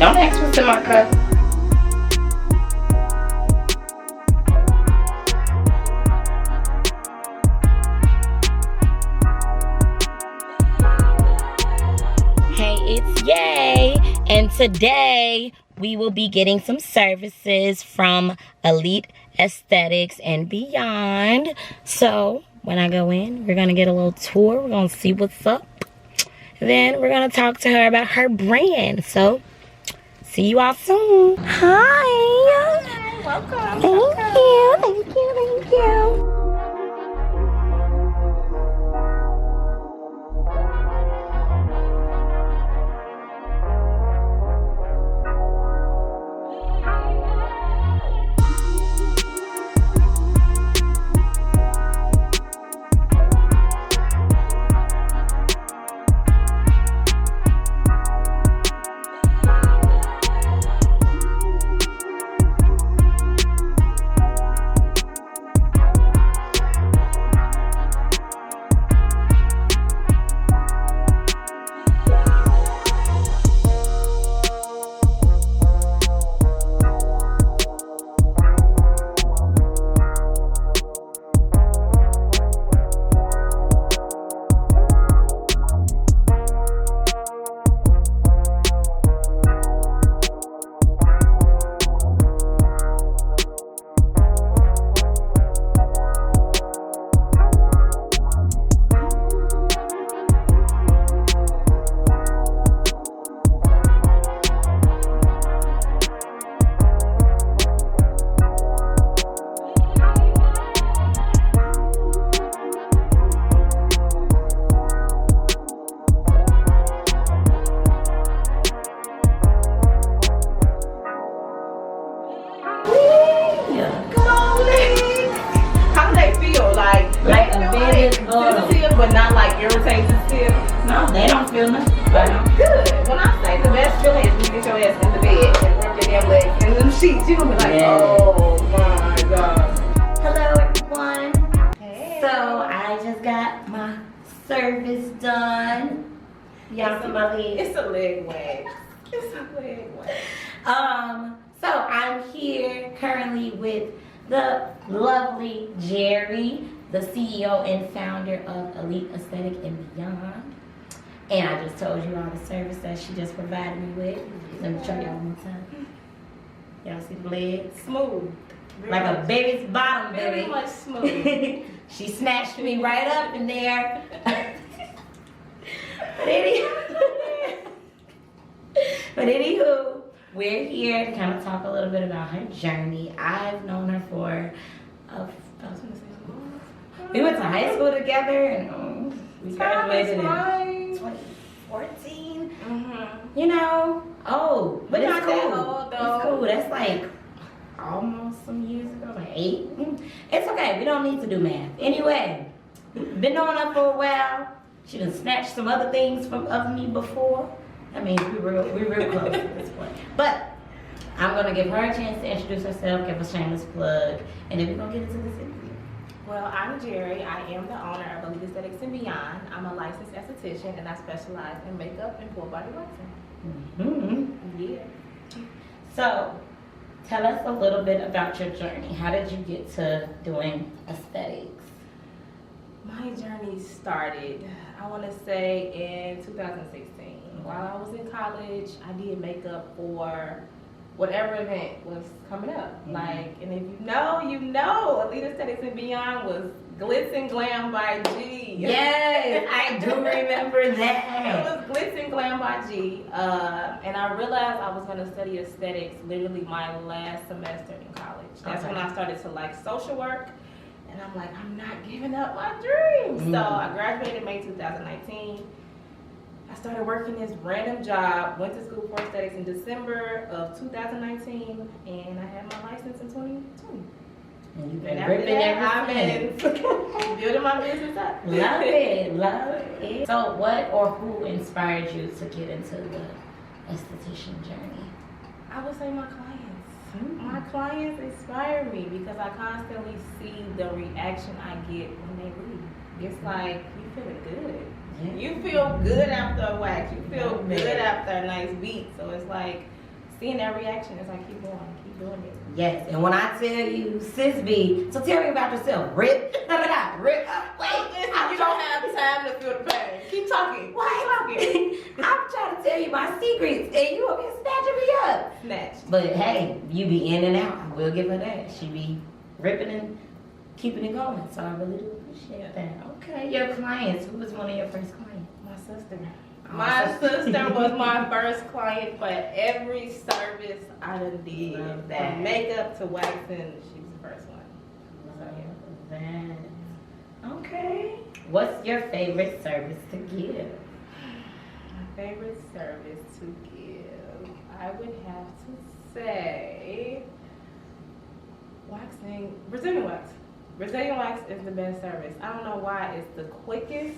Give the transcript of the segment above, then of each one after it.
Don't ask what's in my cup. Hey, it's Yay, and today we will be getting some services from Elite Esthetics and Beyond. So when I go in, we're gonna get a little tour. We're gonna see what's up. Then we're gonna talk to her about her brand. So see you all soon. Hi. Hi, welcome. Thank you. But not like irritating still. No, they don't feel nothing. Good. When I say the best feeling is when you get your ass in the bed and work your damn legs and them sheets, you gonna be like, oh my god. Hello everyone. Hey. So I just got my service done. Y'all see my legs? It's a leg wag. It's a leg wag. So I'm here currently with the lovely Gerri, the CEO and founder of Elite Esthetics and Beyond. And I just told you all the service that she just provided me with. Let me show y'all one more time. Y'all see the legs? Smooth. Like a baby's bottom, Very baby. much smooth. She snatched me right up in there. But anywho, we're here to kind of talk a little bit about her journey. I've known her for, we went to high school together, and we graduated in 2014. You know, but it's cool. It's cool. That's like almost some years ago, like 8. It's okay. We don't need to do math. Anyway, been knowing her for a while. She done snatched some other things of me before. I mean, we're real close at this point. But I'm gonna give her a chance to introduce herself, give a shameless plug, and then we're gonna get into this interview. Well, I'm Gerri. I am the owner of Elite Esthetics and Beyond. I'm a licensed esthetician and I specialize in makeup and full body waxing. Yeah. So, tell us a little bit about your journey. How did you get to doing aesthetics? My journey started, I want to say, in 2016. While I was in college, I did makeup for whatever event was coming up. Like, and if you know, Elite Esthetics and Beyond was Glitz and Glam by G. Yes, I do remember that. It was Glitz and Glam by G. And I realized I was going to study aesthetics literally my last semester in college. That's when I started to like social work. And I'm like, I'm not giving up my dreams. So I graduated in May 2019. I started working this random job, went to school for aesthetics in December of 2019, and I had my license in 2020. And you've been after ripping that, everything. I've been building my business up. Love it, love it. So what or who inspired you to get into the esthetician journey? I would say my clients. My clients inspire me because I constantly see the reaction I get when they leave. It's like, you feeling good. You feel good after a wax. You feel good after a nice beat. So it's like, seeing that reaction is like, keep going, keep doing it. Yes, and when I tell you, sis B, so tell me about yourself. Rip, rip. Wait, You don't have time to feel the pain. Keep talking. Wait. I'm trying to tell you my secrets, and you over here snatching me up. Snatch. But hey, you be in and out. I will give her that. She be ripping and keeping it going. So I really do appreciate that. Okay, your clients. Who was one of your first clients? My sister. My sister was my first client for every service I done did. From makeup to waxing, she's the first one. So, yeah. Okay. What's your favorite service to give? My favorite service to give, I would have to say waxing, Brazilian wax. Brazilian wax is the best service. I don't know why it's the quickest.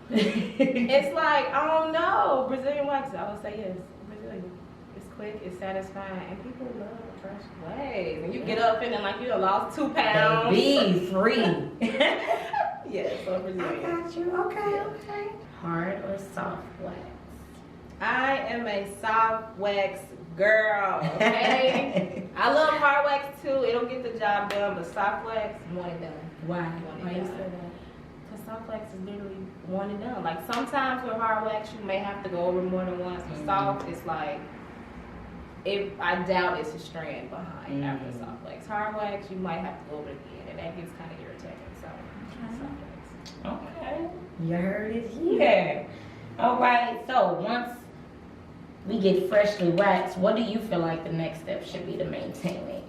It's like, I don't know, Brazilian wax, I would say yes. Brazilian. It's quick, it's satisfying, and people love fresh waves. And you get up feeling like you done lost 2 pounds. Be free. Yeah, so Brazilian. I got you. Okay. Hard or soft wax? I am a soft wax girl, okay? I love hard wax too. It'll get the job done, but soft wax, one and done. Why you say that? Because soft wax is literally one and done. Like sometimes with hard wax, you may have to go over more than once. With soft, it's like, I doubt it's a strand behind after soft wax. Hard wax, you might have to go over it again, and that gets kind of irritating. So, soft wax. Okay. You heard it here. All right. So once we get freshly waxed, what do you feel like the next step should be to maintain it?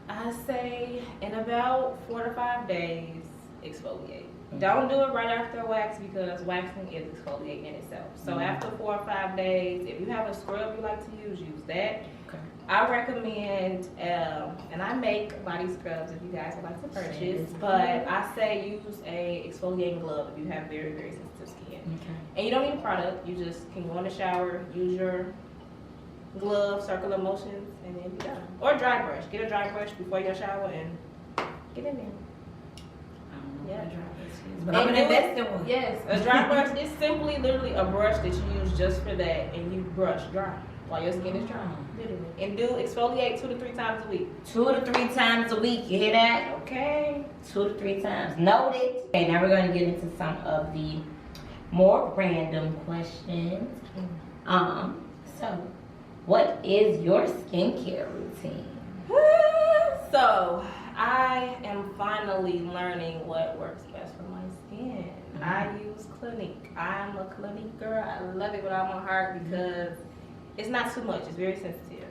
I say in about 4 to 5 days, exfoliate. Don't do it right after wax because waxing is exfoliating in itself. So after 4 or 5 days, if you have a scrub you like to use that. Okay. I recommend, and I make body scrubs if you guys would like to purchase, but I say use a exfoliating glove if you have very, very sensitive skin. Okay. And you don't need a product. You just can go in the shower, use your glove, circular motions, and then you're done. Or a dry brush. Get a dry brush before your shower and get in there. Yeah. But I'm gonna invest in one. Yes, a dry brush is simply literally a brush that you use just for that, and you brush dry while your skin is dry. Literally. And do exfoliate 2 to 3 times a week. 2 to 3 times a week. You hear that? Okay. 2 to 3 times. Noted. Okay, now we're gonna get into some of the more random questions. So, what is your skincare routine? So, I am finally learning what works best for my skin. I use Clinique. I'm a Clinique girl. I love it with all my heart because it's not too much. It's very sensitive.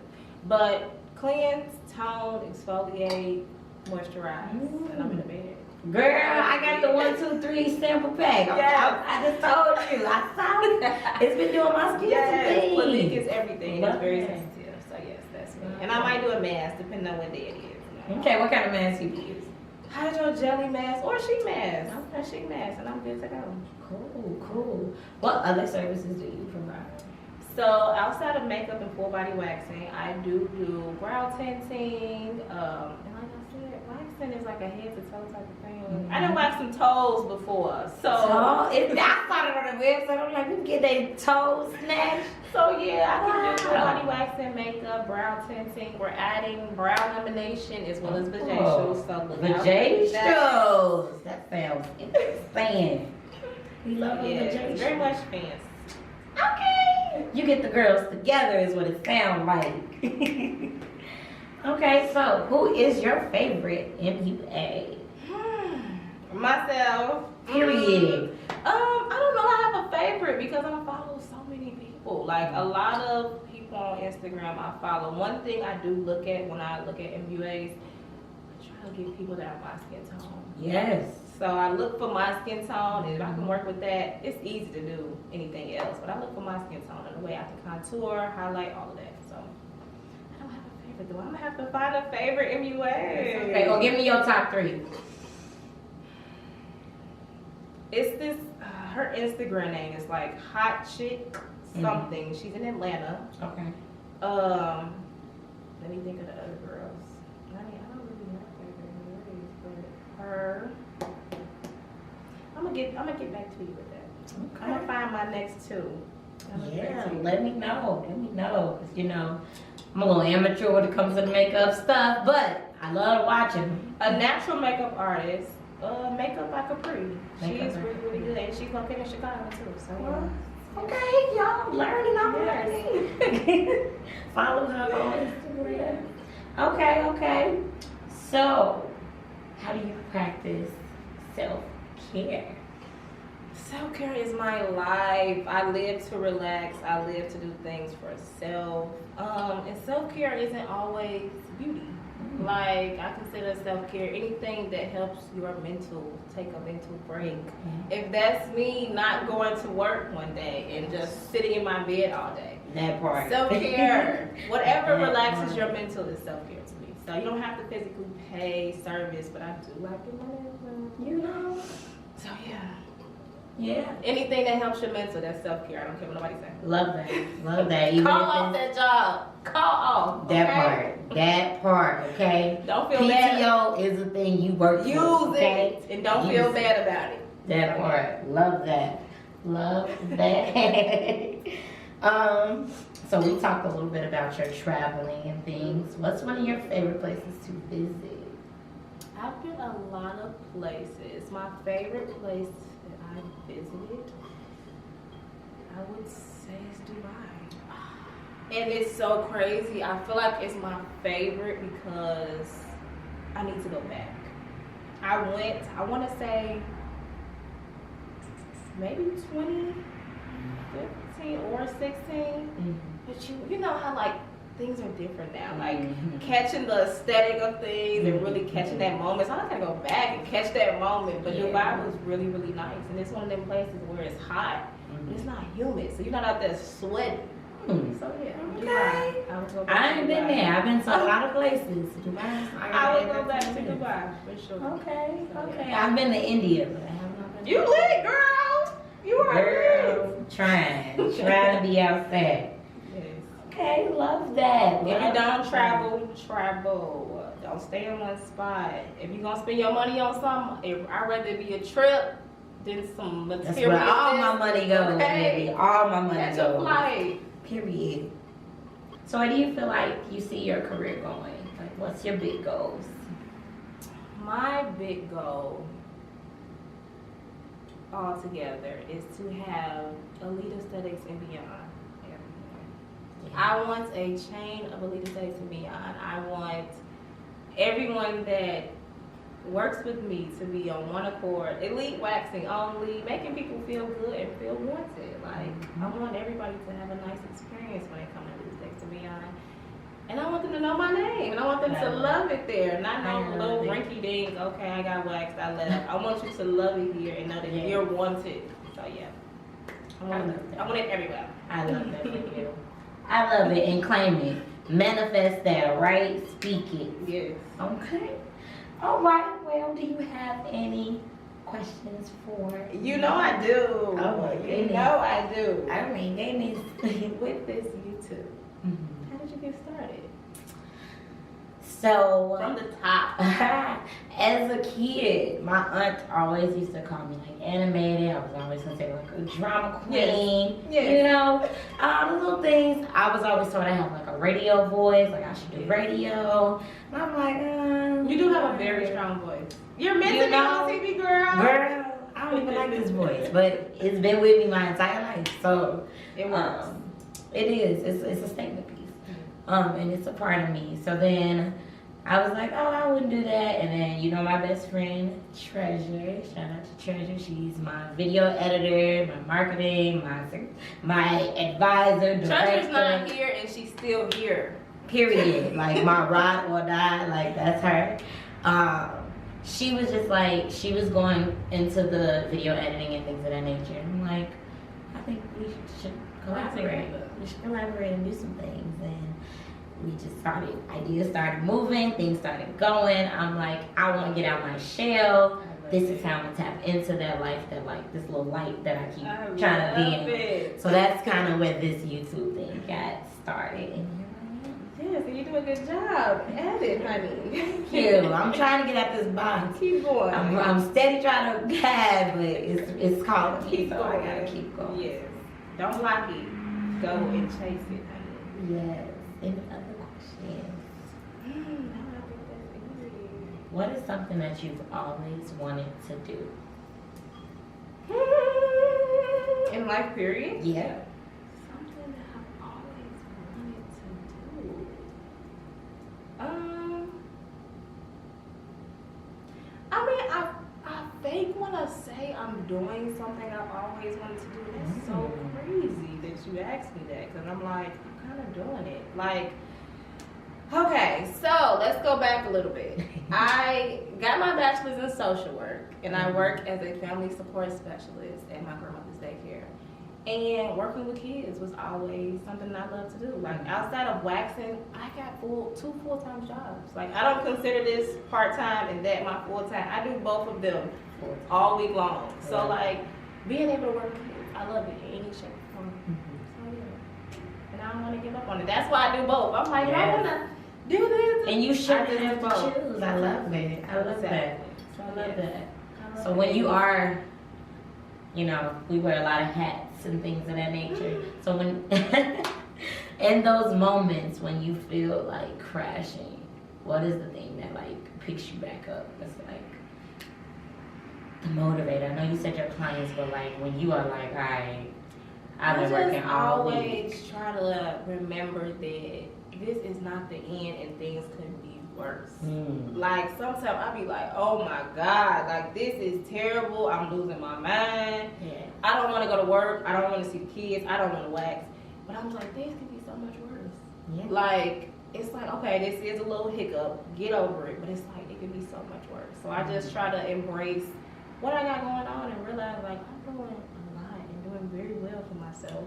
But cleanse, tone, exfoliate, moisturize, and I'm in the bed. Girl, I got the 1, 2, 3 sample pack. Yes. I just told you. I saw it. It's been doing my skin today. Clinique is everything. It's very sensitive. So yes, that's me. And I might do a mask depending on what day it is. Okay, what kind of mask you use? Hydro jelly mask or sheet mask. A sheet mask, and I'm good to go. Cool. What other services do you provide? So outside of makeup and full body waxing, I do brow tinting. And like I said, waxing is like a head to toe type of thing. I done waxed some toes before, so I saw it on the website. I'm like, we can get their toes snatched. So yeah, I can do full body waxing, makeup, brow tinting. We're adding brow lamination as well as vajacials. So look out for vajacials. That sounds interesting. We love vajacials. Very much fancy. Okay. You get the girls together is what it sounds like. Okay, so who is your favorite MUA? Myself. Period. I don't know. I have a favorite because I follow so many people. Like a lot of people on Instagram I follow. One thing I do look at when I look at MUAs, I try to get people that are my skin tone. Yes. So I look for my skin tone, and if I can work with that, it's easy to do anything else. But I look for my skin tone and the way I can contour, highlight, all of that. So I don't have a favorite though. I'm gonna have to find a favorite MUA. Okay, well give me your top 3. It's this, her Instagram name is like Hot Chick something. She's in Atlanta. Okay. Let me think of the other girls. I don't really have favorite MUAs, but her. I'm gonna get back to you with that. Okay. I'm gonna find my next 2. Yeah, let me know. Let me know. 'Cause, you know, I'm a little amateur when it comes to the makeup stuff, but I love watching. A natural makeup artist, Makeup by Capri. She's really good, and she's located in Chicago too. So okay, y'all learning. I'm learning. Follow her on Instagram. Okay. So, how do you practice self-care? Self-care is my life. I live to relax. I live to do things for self. And self-care isn't always beauty. Like, I consider self-care anything that helps your take a mental break. If that's me not going to work one day and just sitting in my bed all day. That part. Self-care. Whatever relaxes your mental is self-care to me. So you don't have to physically pay service, but I do like it whenever. You know? So yeah. Yeah. Anything that helps your mental, that's self-care. I don't care what nobody says. Love that. Even Call off that job. Call off. That part, okay? Don't feel bad. PTO is a thing you work Use for, okay? it and don't feel bad about it. That part. Love that. So we talked a little bit about your traveling and things. What's one of your favorite places to visit? I've been a lot of places. My favorite place that I visited, I would say, is Dubai. And it's so crazy. I feel like it's my favorite because I need to go back. I want to say, maybe 2015 or 16. But you know how like things are different now. Like catching the aesthetic of things and really catching that moment. So I gotta go back and catch that moment. But Dubai was really, really nice. And it's one of them places where it's hot, but it's not humid. So you're not out there sweating. So yeah. Okay. Dubai. I ain't been there. I've been to a lot of places. Dubai. I would go back to Dubai for sure. Okay. So, Yeah. I've been to India, but I have not been. You lit, girl. You are lit. Trying to be outside. Okay, love that. If you don't travel. Don't stay in one spot. If you're gonna spend your money on something, I'd rather it be a trip than some material. That's where all my money goes, baby. All my money That's goes. your flight. Period. So where do you feel like you see your career going? Like, what's your big goals? My big goal altogether is to have Elite Esthetics and Beyond. I want a chain of Elite Esthetics and Beyond. I want everyone that works with me to be on one accord. Elite waxing only, making people feel good and feel wanted. Like, I want everybody to have a nice experience when they come to Elite Esthetics and Beyond. And I want them to know my name, and I want them to love it there. Not no little rinky dink, okay, I got waxed, I left. I want you to love it here and know that you're wanted. So yeah. I want it everywhere. I love that for you. I love it, and claim it. Manifest that, right? Speak it. Yes. Okay. All right. Well, do you have any questions for? You know I do. Oh my goodness. You know I do. I mean, goodness. With this YouTube, how did you get started? So From the top. as a kid, my aunt always used to call me like animated. I was always considered like a drama queen. Yes. You know, all the little things. I was always told I have like a radio voice, like I should do radio. And I'm like, You do have a very strong voice. You're meant to be on TV, girl. Girl, I don't even like this voice, but it's been with me my entire life. So It works. it is. It's a statement piece. And it's a part of me. So then I was like, oh, I wouldn't do that. And then, you know, my best friend, Treasure, shout out to Treasure. She's my video editor, my marketing, my advisor, director. Treasure's not here and she's still here. Period. Like my ride or die, like that's her. She was just like, she was going into the video editing and things of that nature. And I'm like, I think we should collaborate. We should collaborate and do some things. And we just ideas started moving, things started going. I'm like, I want to get out my shell. This is how I'm going to tap into that life, that like this little light that I keep trying to be in. So that's kind of where this YouTube thing got started. And Yes, and you do a good job at it, honey. thank you. I'm trying to get at this box. Keep going. I'm steady trying to guide, but it's calling me, so I gotta keep going. Yes. Don't block it. go and chase it. Yes. Any other questions? What is something that you've always wanted to do? In life, period? Yeah. Something that I've always wanted to do. I mean, I fake want to say I'm doing something I've always wanted to do. That's so crazy that you asked me that, because I'm like, I'm kind of doing it. Like, okay, so let's go back a little bit. I got my bachelor's in social work, and I work as a family support specialist at my grandmother's daycare. And working with kids was always something I love to do. Like, outside of waxing, I got two full-time jobs. Like, I don't consider this part-time and that my full-time. I do both of them all week long. So, like, being able to work with kids, I love it in any shape or form. So, yeah. And I don't want to give up on it. That's why I do both. I'm like, I want to do this. And you should have to choose. I love that. I love that. So, I love that. So when you are, you know, we wear a lot of hats and things of that nature. So when, in those moments when you feel like crashing, what is the thing that like picks you back up? It's like the motivator. I know you said your clients, but like when you are like, all right, I've been working all week. I always try to remember that this is not the end and things could be worse. Like sometimes I be like, oh my God, like this is terrible. I'm losing my mind. Yeah. I don't want to go to work. I don't want to see the kids. I don't want to wax. But I'm like, this could be so much worse. Yeah. Like, it's like, okay, this is a little hiccup. Get over it. But it's like, it could be so much worse. So I just try to embrace what I got going on and realize, like, I'm doing a lot and doing very well for myself.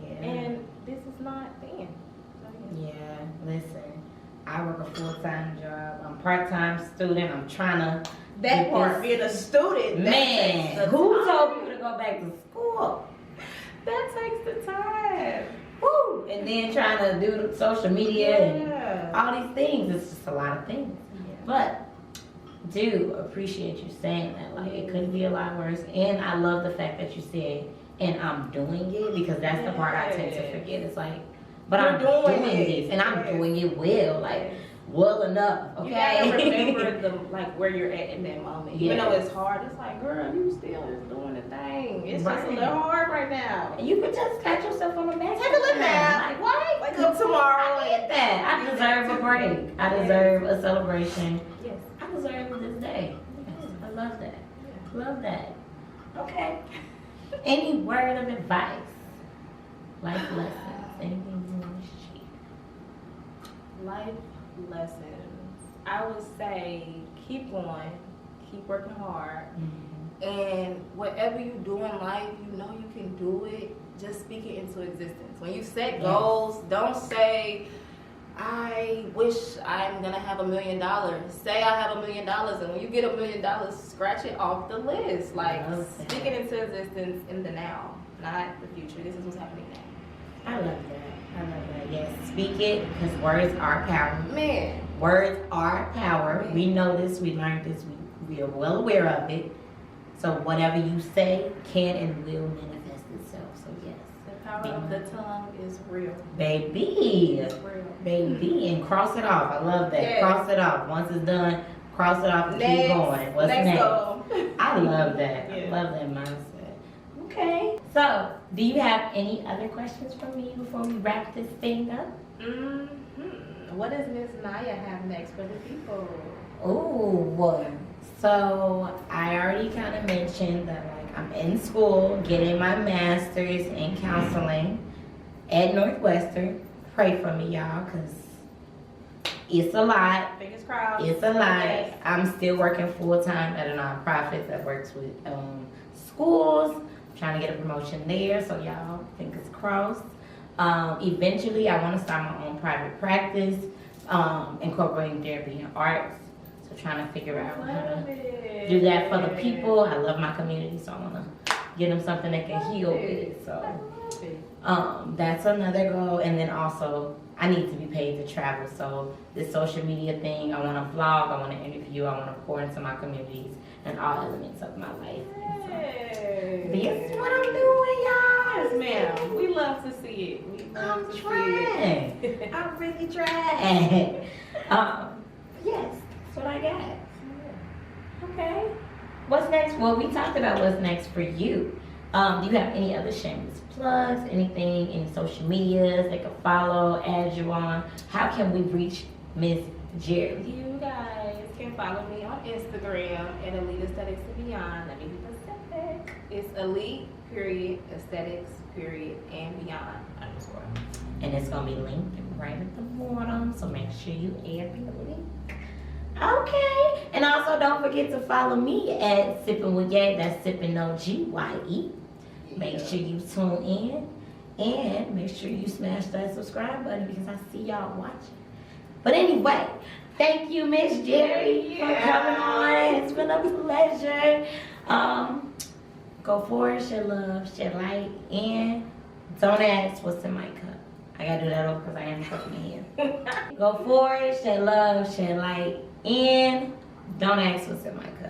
Yeah. And this is not the end. So, yeah, listen, I work a full-time job. I'm a part-time student. I'm trying to that part, being a student, man, who told you to go back to school? That takes the time. Woo! And then trying to do the social media and all these things. It's just a lot of things. Yeah. But do appreciate you saying that. Like, it could be a lot worse. And I love the fact that you said, and I'm doing it, because that's the part I tend to forget. It's like, but I'm doing this, and I'm doing it well. Like, well enough, okay? You gotta remember the like where you're at in that moment. Even though it's hard, it's like, girl, you still is doing the thing. It's just a little hard right now. You could just pat yourself on the back. Take a little nap. Like, what? Wake up tomorrow. I get that. I deserve a break. I deserve a celebration. Yes. I deserve this day. Yes, I love that. Yeah. Love that. Okay. Any word of advice? Life lessons? Anything you want to share? Life lessons. I would say keep going, keep working hard, and whatever you do in life, you know you can do it. Just speak it into existence. When you set goals, don't say, I wish I'm gonna have $1 million. Say I have $1 million, and when you get $1 million, scratch it off the list. Like, speak it into existence in the now, not the future. This is what's happening now. I love that. I love that. Yes, speak it, because words are power. Man. Words are power. We know this. We learned this. We are well aware of it. So whatever you say can and will manifest itself. So yes. The power of the tongue is real. Baby. It's real. Baby. And cross it off. I love that. Yes. Cross it off. Once it's done, cross it off and keep going. What's next? I love that. Yeah. I love that mindset. Okay. So, do you have any other questions for me before we wrap this thing up? What does Miss Naya have next for the people? Oh, so I already kind of mentioned that, like, I'm in school getting my master's in counseling at Northwestern. Pray for me, y'all, because it's a lot. Fingers crossed. It's a lot. Yes. I'm still working full-time at a nonprofit that works with schools. I'm trying to get a promotion there, so y'all, fingers crossed. Eventually, I want to start my own private practice, incorporating therapy and arts. So trying to figure out how to do that for the people. I love my community, so I want to get them something that can heal with. So that's another goal. And then also I need to be paid to travel. So this social media thing, I want to vlog, I want to interview, I want to pour into my communities and all elements of my life. Hey. This is what I'm doing, y'all. Yes, ma'am. We love to see it. I'm trying. I'm really trying. Yes, that's what I got. Okay. What's next? Well, we talked about what's next for you. Do you have any other shameless plugs, anything, any social medias they can follow, add you on? How can we reach Miss Gerri? You guys can follow me on Instagram at Elite Esthetics Beyond. Let me be specific. It's Elite, period, Aesthetics, period, and Beyond _. And it's going to be linked right at the bottom, so make sure you add the link. Okay. And also don't forget to follow me at Sippin with Ye. That's Sippin no G-Y-E. Make sure you tune in and make sure you smash that subscribe button because I see y'all watching. But anyway, thank you, Miss Gerri, for coming on. It's been a pleasure. Go forward, share love, share light, and don't ask what's in my cup. I gotta do that over because I am fucking here. Go forward, share love, share light, and don't ask what's in my cup.